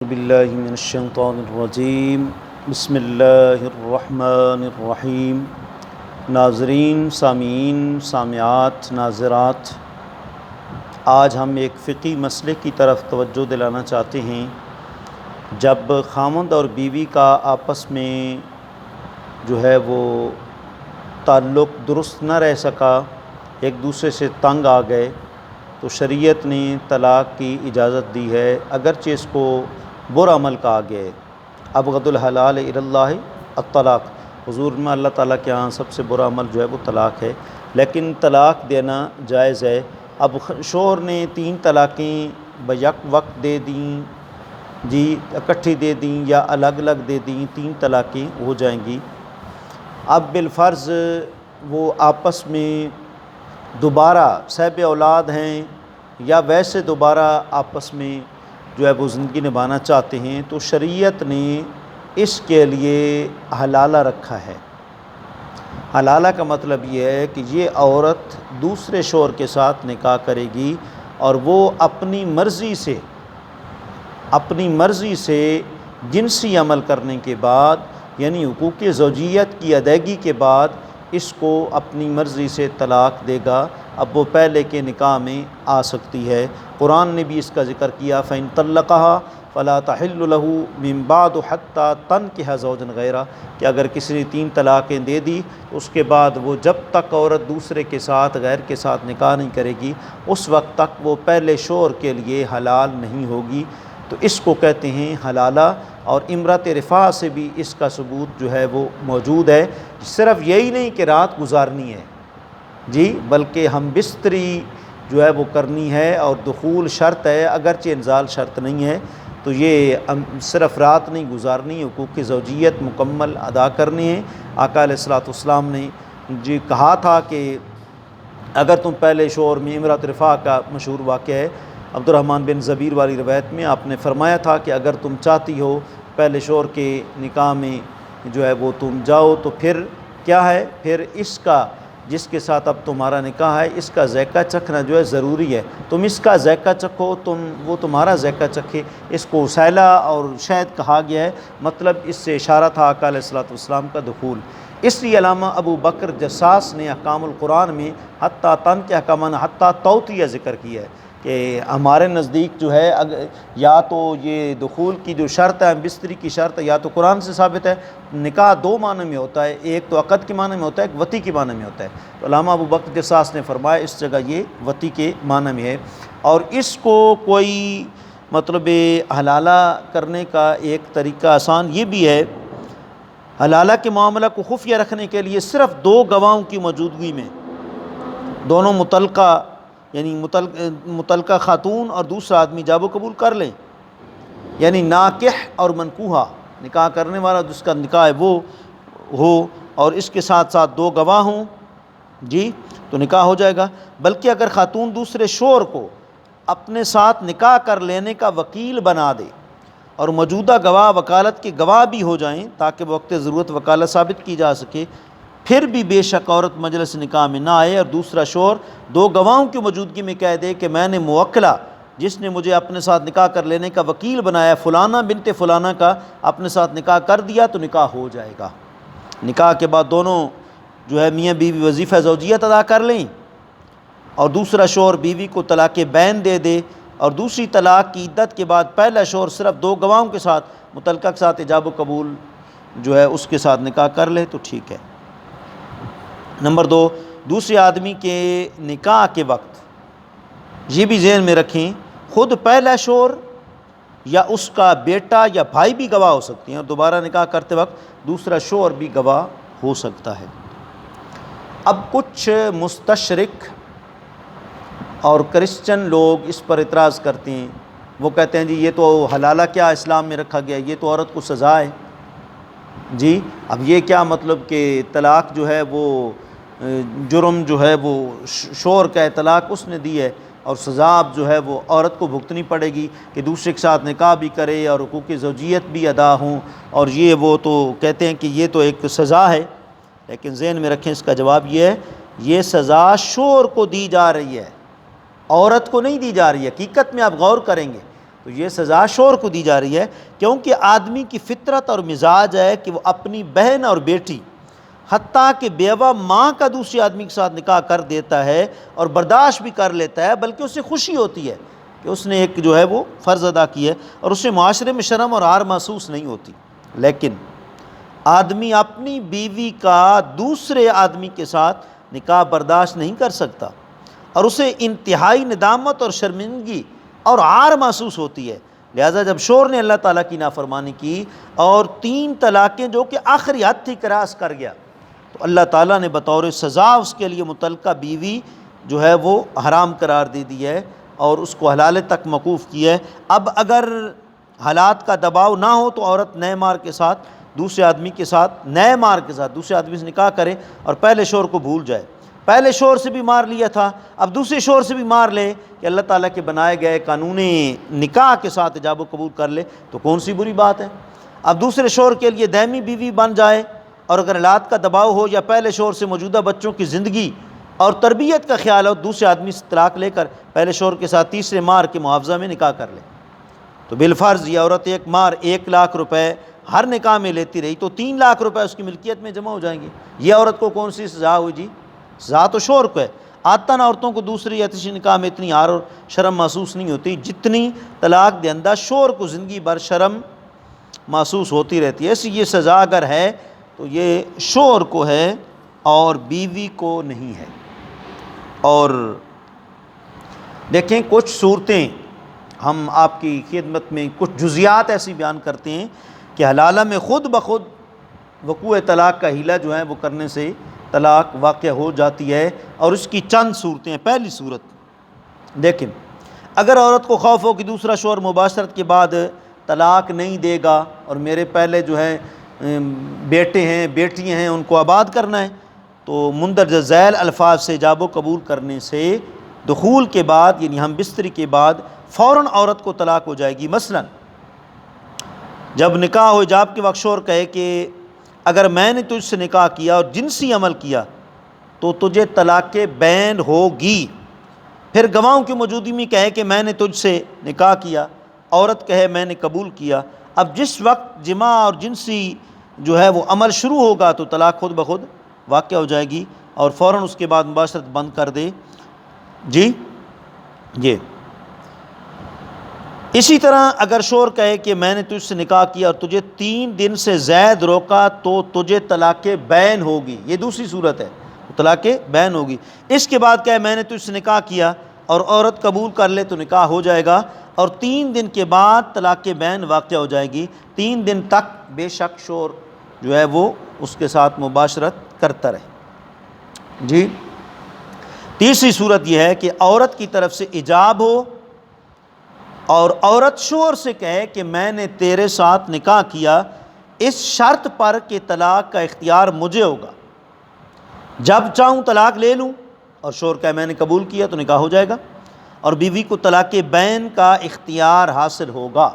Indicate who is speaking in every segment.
Speaker 1: باللہ من الشیطان الرجیم بسم اللہ الرحمن الرحیم۔ ناظرین، سامعین، سامعات، ناظرات، آج ہم ایک فقہی مسئلے کی طرف توجہ دلانا چاہتے ہیں۔ جب خاوند اور بیوی کا آپس میں جو ہے وہ تعلق درست نہ رہ سکا، ایک دوسرے سے تنگ آ گئے، تو شریعت نے طلاق کی اجازت دی ہے، اگرچہ اس کو برا عمل کہا گیا ہے۔ ابغض الحلال الی اللہ الطلاق، حضور میں اللہ تعالیٰ کے ہاں سب سے برا عمل جو ہے وہ طلاق ہے، لیکن طلاق دینا جائز ہے۔ اب شوہر نے 3 طلاقیں بیک وقت دے دیں، جی اکٹھی دے دیں یا الگ الگ دے دیں، 3 طلاقیں ہو جائیں گی۔ اب بالفرض وہ آپس میں دوبارہ صاحب اولاد ہیں یا ویسے دوبارہ آپس میں جو ہے وہ زندگی نبھانا چاہتے ہیں، تو شریعت نے اس کے لیے حلالہ رکھا ہے۔ حلالہ کا مطلب یہ ہے کہ یہ عورت دوسرے شوہر کے ساتھ نکاح کرے گی اور وہ اپنی مرضی سے جنسی عمل کرنے کے بعد، یعنی حقوق زوجیت کی ادائیگی کے بعد اس کو اپنی مرضی سے طلاق دے گا۔ اب وہ پہلے کے نکاح میں آ سکتی ہے۔ قرآن نے بھی اس کا ذکر کیا، فَإِن طَلَّقَهَا فَلَا تَحِلُّ لَهُ مِن بَعْدُ حَتَّى تَنكِحَ زَوْجًا غَيْرَهُ، کہ اگر کسی نے 3 طلاقیں دے دی تو اس کے بعد وہ جب تک عورت دوسرے کے ساتھ، غیر کے ساتھ نکاح نہیں کرے گی، اس وقت تک وہ پہلے شوہر کے لیے حلال نہیں ہوگی۔ تو اس کو کہتے ہیں حلالہ، اور امرأۃ رفاع سے بھی اس کا ثبوت جو ہے وہ موجود ہے۔ صرف یہی نہیں کہ رات گزارنی ہے جی، بلکہ ہم بستری جو ہے وہ کرنی ہے، اور دخول شرط ہے اگرچہ انزال شرط نہیں ہے۔ تو یہ صرف رات نہیں گزارنی، حقوق زوجیت مکمل ادا کرنے ہیں۔ آقا علیہ الصلوۃ والسلام نے جی کہا تھا کہ اگر تم پہلے شوہر میں، امرأۃ رفاع کا مشہور واقعہ ہے، عبد الرحمن بن زبیر والی روایت میں آپ نے فرمایا تھا کہ اگر تم چاہتی ہو پہلے شوہر کے نکاح میں جو ہے وہ تم جاؤ، تو پھر کیا ہے، پھر اس کا، جس کے ساتھ اب تمہارا نکاح ہے، اس کا ذائقہ چکھنا جو ہے ضروری ہے۔ تم اس کا ذائقہ چکھو، وہ تمہارا ذائقہ چکھے۔ اس کو سیلا اور شہد کہا گیا ہے، مطلب اس سے اشارہ تھا آقا علیہ الصلوۃ والسلام کا دخول۔ اس لیے علامہ ابو بکر جساس نے احکام القرآن میں حتیٰ تنکح کا معنی حتیٰ توطیہ ذکر کیا ہے، کہ ہمارے نزدیک جو ہے یا تو یہ دخول کی جو شرط ہے، بستری کی شرط ہے، یا تو قرآن سے ثابت ہے۔ نکاح 2 معنی میں ہوتا ہے، ایک تو عقد کے معنی میں ہوتا ہے، ایک وطی کے معنی میں ہوتا ہے۔ تو علامہ ابو بکر جساس نے فرمایا اس جگہ یہ وطی کے معنی میں ہے، اور اس کو کوئی مطلب حلالہ کرنے کا ایک طریقہ آسان یہ بھی ہے۔ حلالہ کے معاملہ کو خفیہ رکھنے کے لیے صرف 2 گواہوں کی موجودگی میں دونوں متعلقہ، یعنی متعلقہ خاتون اور دوسرا آدمی جاب و قبول کر لیں، یعنی ناکح اور منکوحہ، نکاح کرنے والا جس کا نکاح ہے وہ ہو، اور اس کے ساتھ ساتھ 2 گواہ ہوں جی، تو نکاح ہو جائے گا۔ بلکہ اگر خاتون دوسرے شوہر کو اپنے ساتھ نکاح کر لینے کا وکیل بنا دے اور موجودہ گواہ وکالت کے گواہ بھی ہو جائیں تاکہ وقت ضرورت وکالت ثابت کی جا سکے، پھر بھی بے شک عورت مجلس نکاح میں نہ آئے، اور دوسرا شوہر 2 گواہوں کی موجودگی میں کہہ دے کہ میں نے موکلہ، جس نے مجھے اپنے ساتھ نکاح کر لینے کا وکیل بنایا، فلانہ بنت فلانہ کا اپنے ساتھ نکاح کر دیا، تو نکاح ہو جائے گا۔ نکاح کے بعد دونوں جو ہے میاں بیوی وظیفہ زوجیت ادا کر لیں، اور دوسرا شوہر بیوی کو طلاق بین دے دے، اور دوسری طلاق کی عدت کے بعد پہلا شوہر صرف 2 گواہوں کے ساتھ متعلقہ کے ساتھ ایجاب و قبول جو ہے اس کے ساتھ نکاح کر لے تو ٹھیک ہے۔ نمبر 2، دوسرے آدمی کے نکاح کے وقت یہ بھی ذہن میں رکھیں، خود پہلا شوہر یا اس کا بیٹا یا بھائی بھی گواہ ہو سکتے ہیں، اور دوبارہ نکاح کرتے وقت دوسرا شوہر بھی گواہ ہو سکتا ہے۔ اب کچھ مستشرق اور کرسچن لوگ اس پر اعتراض کرتے ہیں، وہ کہتے ہیں جی یہ تو حلالہ کیا اسلام میں رکھا گیا، یہ تو عورت کو سزا ہے جی۔ اب یہ کیا مطلب کہ طلاق جو ہے وہ جرم جو ہے وہ شوہر کا طلاق اس نے دی ہے، اور سزا اب جو ہے وہ عورت کو بھگتنی پڑے گی کہ دوسرے کے ساتھ نکاح بھی کرے اور حقوق زوجیت بھی ادا ہوں، اور یہ وہ تو کہتے ہیں کہ یہ تو ایک سزا ہے۔ لیکن ذہن میں رکھیں اس کا جواب یہ ہے، یہ سزا شوہر کو دی جا رہی ہے، عورت کو نہیں دی جا رہی ہے۔ حقیقت میں آپ غور کریں گے، تو یہ سزا شور کو دی جا رہی ہے، کیونکہ آدمی کی فطرت اور مزاج ہے کہ وہ اپنی بہن اور بیٹی، حتیٰ کہ بیوہ ماں کا دوسرے آدمی کے ساتھ نکاح کر دیتا ہے اور برداشت بھی کر لیتا ہے، بلکہ اسے خوشی ہوتی ہے کہ اس نے ایک جو ہے وہ فرض ادا کیا ہے، اور اسے معاشرے میں شرم اور عار محسوس نہیں ہوتی۔ لیکن آدمی اپنی بیوی کا دوسرے آدمی کے ساتھ نکاح برداشت نہیں کر سکتا، اور اسے انتہائی ندامت اور شرمندگی اور عار محسوس ہوتی ہے۔ لہٰذا جب شور نے اللہ تعالیٰ کی نافرمانی کی اور 3 طلاقیں جو کہ آخری حد تھی کراس کر گیا، تو اللہ تعالیٰ نے بطور سزا اس کے لیے متعلقہ بیوی جو ہے وہ حرام قرار دے دی ہے اور اس کو حلالے تک موقوف کیا ہے۔ اب اگر حالات کا دباؤ نہ ہو تو عورت نئے مار کے ساتھ دوسرے آدمی کے ساتھ دوسرے آدمی سے نکاح کرے اور پہلے شوہر کو بھول جائے۔ پہلے شوہر سے بھی مار لیا تھا، اب دوسرے شوہر سے بھی مار لے کہ اللہ تعالیٰ کے بنائے گئے قانون نکاح کے ساتھ ایجاب و قبول کر لے تو کون سی بری بات ہے۔ اب دوسرے شوہر کے لیے دائمی بیوی بن جائے، اور اگر حالات کا دباؤ ہو یا پہلے شوہر سے موجودہ بچوں کی زندگی اور تربیت کا خیال ہو، دوسرے آدمی سے طلاق لے کر پہلے شوہر کے ساتھ تیسرے مار کے معاوضہ میں نکاح کر لے، تو بالفرض یہ عورت ایک مار 1 لاکھ روپے ہر نکاح میں لیتی رہی تو 3 لاکھ روپے اس کی ملکیت میں جمع ہو جائیں گے۔ یہ عورت کو کون سی سزا ہوئی جی؟ سزا تو شوہر کو ہے۔ عادتاً عورتوں کو دوسری یا تیسری نکاح میں اتنی عار اور شرم محسوس نہیں ہوتی جتنی طلاق دہندہ شوہر کو زندگی بھر شرم محسوس ہوتی رہتی ہے۔ ایسی یہ سزا اگر ہے تو یہ شوہر کو ہے اور بیوی کو نہیں ہے۔ اور دیکھیں کچھ صورتیں ہم آپ کی خدمت میں کچھ جزیات ایسی بیان کرتے ہیں کہ حلالہ میں خود بخود وقوع طلاق کا حیلہ جو ہے وہ کرنے سے طلاق واقع ہو جاتی ہے، اور اس کی چند صورتیں ہیں۔ پہلی صورت دیکھیں، اگر عورت کو خوف ہو کہ دوسرا شوہر مباشرت کے بعد طلاق نہیں دے گا اور میرے پہلے جو ہے بیٹے ہیں بیٹیاں ہیں ان کو آباد کرنا ہے، تو مندرجہ ذیل الفاظ سے ایجاب و قبول کرنے سے دخول کے بعد یعنی ہم بستری کے بعد فوراً عورت کو طلاق ہو جائے گی۔ مثلا جب نکاح ہو ایجاب کے وقت شوہر کہے کہ اگر میں نے تجھ سے نکاح کیا اور جنسی عمل کیا تو تجھے طلاق بین ہوگی، پھر گواہوں کی موجودگی میں کہے کہ میں نے تجھ سے نکاح کیا، عورت کہے میں نے قبول کیا، اب جس وقت جماع اور جنسی جو ہے وہ عمل شروع ہوگا تو طلاق خود بخود واقع ہو جائے گی اور فوراً اس کے بعد مباشرت بند کر دے۔ جی یہ اسی طرح اگر شوہر کہے کہ میں نے تجھ سے نکاح کیا اور تجھے 3 دن سے زائد روکا تو تجھے طلاق بین ہوگی، یہ دوسری صورت ہے، طلاق بین ہوگی۔ اس کے بعد کہے میں نے تجھ سے نکاح کیا اور عورت قبول کر لے تو نکاح ہو جائے گا، اور 3 دن کے بعد طلاق بین واقع ہو جائے گی۔ 3 دن تک بے شک شوہر جو ہے وہ اس کے ساتھ مباشرت کرتا رہے۔ جی تیسری صورت یہ ہے کہ عورت کی طرف سے ایجاب ہو اور عورت شوہر سے کہے کہ میں نے تیرے ساتھ نکاح کیا اس شرط پر کہ طلاق کا اختیار مجھے ہوگا، جب چاہوں طلاق لے لوں، اور شوہر کہے میں نے قبول کیا تو نکاح ہو جائے گا، اور بیوی کو طلاق بین کا اختیار حاصل ہوگا،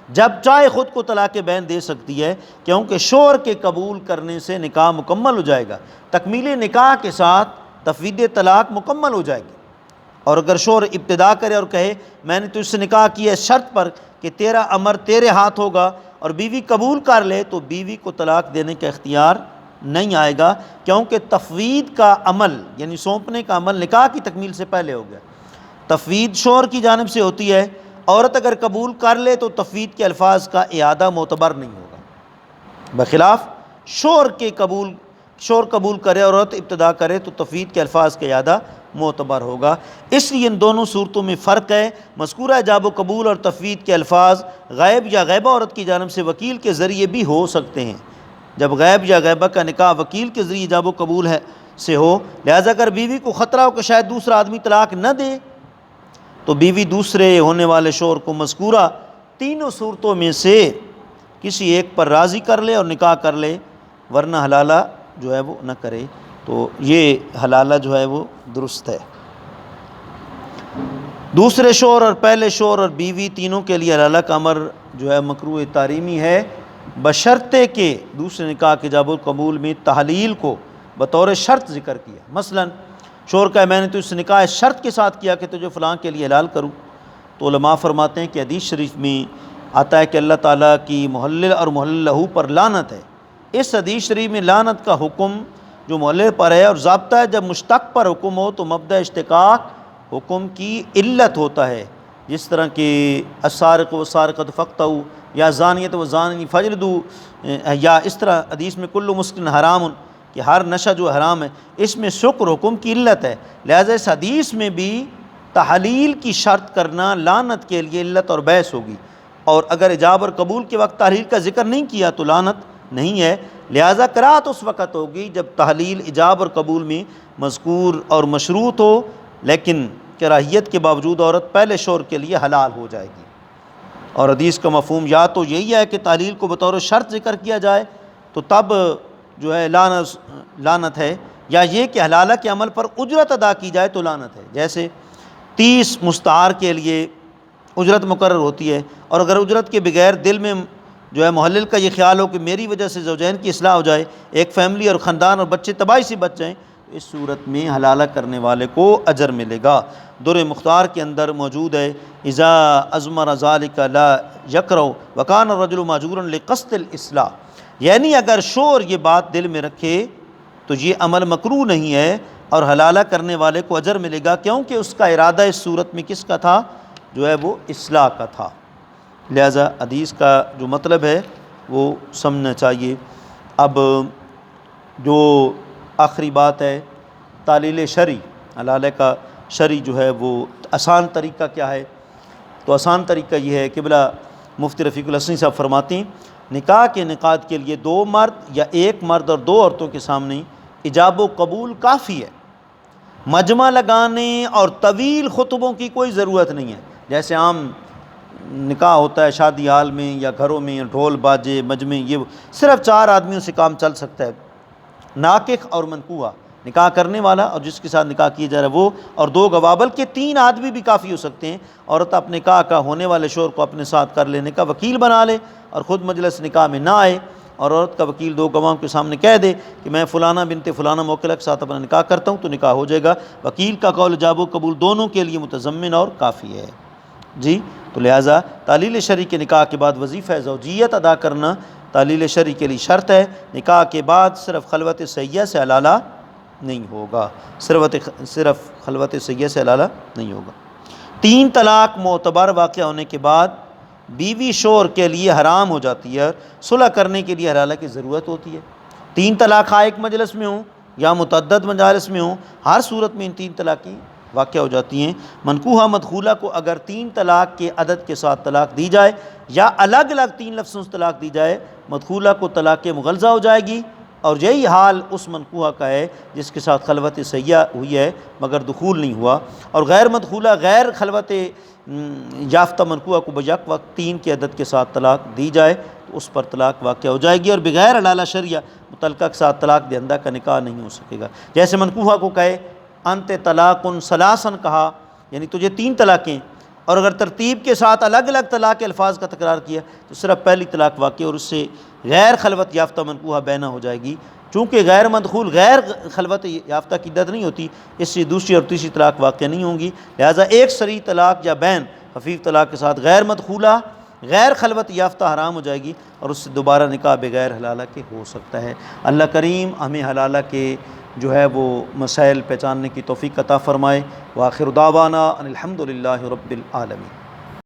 Speaker 1: جب چاہے خود کو طلاق بین دے سکتی ہے، کیونکہ شوہر کے قبول کرنے سے نکاح مکمل ہو جائے گا، تکمیل نکاح کے ساتھ تفویض طلاق مکمل ہو جائے گی۔ اور اگر شوہر ابتدا کرے اور کہے میں نے تجھ سے نکاح کیا اس شرط پر کہ تیرا امر تیرے ہاتھ ہوگا، اور بیوی قبول کر لے تو بیوی کو طلاق دینے کا اختیار نہیں آئے گا، کیونکہ تفویض کا عمل یعنی سونپنے کا عمل نکاح کی تکمیل سے پہلے ہو گیا۔ تفویض شوہر کی جانب سے ہوتی ہے، عورت اگر قبول کر لے تو تفویض کے الفاظ کا اعادہ معتبر نہیں ہوگا، بخلاف شوہر قبول کرے اور عورت ابتدا کرے تو تفویض کے الفاظ کا اعادہ معتبر ہوگا۔ اس لیے ان دونوں صورتوں میں فرق ہے۔ مذکورہ ایجاب و قبول اور تفویض کے الفاظ غائب یا غائبہ عورت کی جانب سے وکیل کے ذریعے بھی ہو سکتے ہیں، جب غائب یا غائبہ کا نکاح وکیل کے ذریعے ایجاب و قبول سے ہو۔ لہذا اگر بیوی کو خطرہ ہو کہ شاید دوسرا آدمی طلاق نہ دے تو بیوی دوسرے ہونے والے شوہر کو مذکورہ 3 صورتوں میں سے کسی ایک پر راضی کر لے اور نکاح کر لے، ورنہ حلالہ جو ہے وہ نہ کرے، تو یہ حلالہ جو ہے وہ درست ہے۔ دوسرے شوہر اور پہلے شوہر اور بیوی تینوں کے لیے حلالہ کا امر جو ہے مکروہ تحریمی ہے، بشرطے کہ دوسرے نکاح کے ایجاب و قبول میں تحلیل کو بطور شرط ذکر کیا۔ مثلا شوہر کہا میں نے تجھ سے نکاح اس شرط کے ساتھ کیا کہ تجھے فلاں کے لیے حلال کروں، تو علماء فرماتے ہیں کہ حدیث شریف میں آتا ہے کہ اللہ تعالیٰ کی محلل اور محلل لہو پر لعنت ہے۔ اس حدیث شریف میں لعنت کا حکم جو محلل پر ہے، اور ضابطہ ہے جب مشتق پر حکم ہو تو مبدأ اشتقاق حکم کی علت ہوتا ہے، جس طرح کہ السارق والسارقۃ فاقطعوا یا زانیۃ والزانی فاجلدوا، یا اس طرح حدیث میں کل مسکر حرام، کہ ہر نشہ جو حرام ہے، اس میں شکر حکم کی علت ہے۔ لہٰذا اس حدیث میں بھی تحلیل کی شرط کرنا لعنت کے لیے علت اور باعث ہوگی، اور اگر ایجاب اور قبول کے وقت تحلیل کا ذکر نہیں کیا تو لعنت نہیں ہے۔ لہٰذا کراہت اس وقت ہوگی جب تحلیل ایجاب اور قبول میں مذکور اور مشروط ہو، لیکن کراہیت کے باوجود عورت پہلے شوہر کے لیے حلال ہو جائے گی۔ اور حدیث کا مفہوم یا تو یہی ہے کہ تحلیل کو بطور شرط ذکر کیا جائے تو تب جو ہے لعنت ہے، یا یہ کہ حلالہ کے عمل پر اجرت ادا کی جائے تو لعنت ہے۔ جیسے 30 مستعار کے لیے اجرت مقرر ہوتی ہے، اور اگر اجرت کے بغیر دل میں جو ہے محلل کا یہ خیال ہو کہ میری وجہ سے زوجین کی اصلاح ہو جائے، ایک فیملی اور خاندان اور بچے تباہی سے بچ جائیں، تو اس صورت میں حلالہ کرنے والے کو اجر ملے گا۔ در مختار کے اندر موجود ہے اذا ازمر ذلک لا یکرہ وکان الرجل ماجورا لقصد الاصلاح، یعنی اگر شوہر یہ بات دل میں رکھے تو یہ عمل مکروہ نہیں ہے اور حلالہ کرنے والے کو اجر ملے گا، کیونکہ اس کا ارادہ اس صورت میں کس کا تھا؟ جو ہے وہ اصلاح کا تھا۔ لہذا حدیث کا جو مطلب ہے وہ سمجھنا چاہیے۔ اب جو آخری بات ہے تعلیل شرعی، حلالہ کا شرعی جو ہے وہ آسان طریقہ کیا ہے؟ تو آسان طریقہ یہ ہے، قبلہ مفتی رفیق الحسنی صاحب فرماتے ہیں نکاح کے انعقاد کے لیے 2 مرد یا 1 مرد اور 2 عورتوں کے سامنے ایجاب و قبول کافی ہے، مجمع لگانے اور طویل خطبوں کی کوئی ضرورت نہیں ہے۔ جیسے عام نکاح ہوتا ہے شادی حال میں یا گھروں میں، ڈھول باجے مجمع، یہ صرف 4 آدمیوں سے کام چل سکتا ہے، ناکح اور منکوحہ، نکاح کرنے والا اور جس کے ساتھ نکاح کیا جا رہا ہے وہ، اور 2 گواہ، بلکہ 3 آدمی بھی کافی ہو سکتے ہیں۔ عورت اپنے نکاح کا ہونے والے شوہر کو اپنے ساتھ کر لینے کا وکیل بنا لے اور خود مجلس نکاح میں نہ آئے، اور عورت کا وکیل 2 گواہوں کے سامنے کہہ دے کہ میں فلانا بنت فلانا موکلہ کے ساتھ اپنا نکاح کرتا ہوں، تو نکاح ہو جائے گا۔ وکیل کا قول ایجاب و قبول دونوں کے لیے متضمن اور کافی ہے جی۔ تو لہٰذا تعلیل شرعی کے نکاح کے بعد وظیفہ زوجیت ادا کرنا تعلیل شرعی کے لیے شرط ہے۔ نکاح کے بعد صرف خلوت سیہ سے حلالہ نہیں ہوگا، صرف خلوت سیہ سے حلالہ نہیں ہوگا۔ 3 طلاق معتبر واقع ہونے کے بعد بیوی شوہر کے لیے حرام ہو جاتی ہے، صلح کرنے کے لیے حلالہ کی ضرورت ہوتی ہے۔ 3 طلاق ایک مجلس میں ہوں یا متعدد مجالس میں ہوں، ہر صورت میں ان 3 طلاقیں واقع ہو جاتی ہیں۔ منکوحہ مدخولہ کو اگر 3 طلاق کے عدد کے ساتھ طلاق دی جائے یا الگ الگ 3 لفظوں سے طلاق دی جائے، مدخولہ کو طلاق مغلظہ ہو جائے گی، اور یہی حال اس منکوحہ کا ہے جس کے ساتھ خلوت سیہ ہوئی ہے مگر دخول نہیں ہوا۔ اور غیر مدخولہ غیر خلوت یافتہ منکوحہ کو بیک وقت 3 کے عدد کے ساتھ طلاق دی جائے تو اس پر طلاق واقع ہو جائے گی، اور بغیر حلالہ شرعیہ متعلقہ کے ساتھ طلاق دہندہ کا نکاح نہیں ہو سکے گا۔ جیسے منکوحہ کو کہے انت طلاق ثلاثن، کہا یعنی تجھے 3 طلاقیں، اور اگر ترتیب کے ساتھ الگ الگ طلاق کے الفاظ کا تکرار کیا تو صرف پہلی طلاق واقع اور اس سے غیر خلوت یافتہ منکوحہ بینہ ہو جائے گی۔ چونکہ غیر مدخول غیر خلوت یافتہ کی عدت نہیں ہوتی، اس سے دوسری اور تیسری طلاق واقع نہیں ہوں گی، لہٰذا ایک صریح طلاق یا بین خفیف طلاق کے ساتھ غیر مدخولہ غیر خلوت یافتہ حرام ہو جائے گی، اور اس سے دوبارہ نکاح بغیر حلالہ کے ہو سکتا ہے۔ اللہ کریم ہمیں حلالہ کے جو ہے وہ مسائل پہچاننے کی توفیق عطا فرمائے۔ وآخر دعوانا ان الحمد للہ رب العالمین۔